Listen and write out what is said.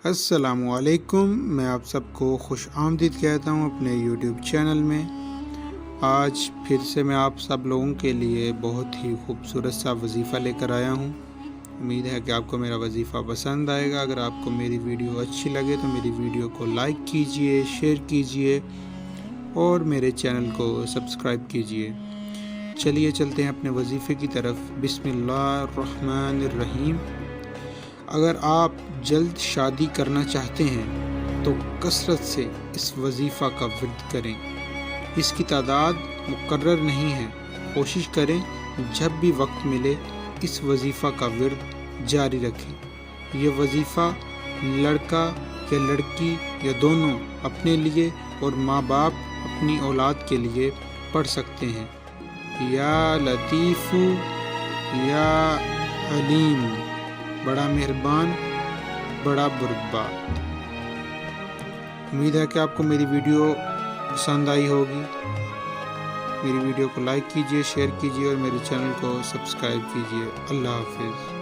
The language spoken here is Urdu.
السلام علیکم، میں آپ سب کو خوش آمدید کہتا ہوں اپنے یوٹیوب چینل میں۔ آج پھر سے میں آپ سب لوگوں کے لیے بہت ہی خوبصورت سا وظیفہ لے کر آیا ہوں۔ امید ہے کہ آپ کو میرا وظیفہ پسند آئے گا۔ اگر آپ کو میری ویڈیو اچھی لگے تو میری ویڈیو کو لائک کیجئے، شیئر کیجئے اور میرے چینل کو سبسکرائب کیجئے۔ چلیے چلتے ہیں اپنے وظیفے کی طرف۔ بسم اللہ الرحمن الرحیم۔ اگر آپ جلد شادی کرنا چاہتے ہیں تو کثرت سے اس وظیفہ کا ورد کریں۔ اس کی تعداد مقرر نہیں ہے، کوشش کریں جب بھی وقت ملے اس وظیفہ کا ورد جاری رکھیں۔ یہ وظیفہ لڑکا یا لڑکی یا دونوں اپنے لیے اور ماں باپ اپنی اولاد کے لیے پڑھ سکتے ہیں۔ یا لطیف یا علیم، بڑا مہربان، بڑا بردبار۔ امید ہے کہ آپ کو میری ویڈیو پسند آئی ہوگی۔ میری ویڈیو کو لائک کیجئے، شیئر کیجئے اور میرے چینل کو سبسکرائب کیجئے۔ اللہ حافظ۔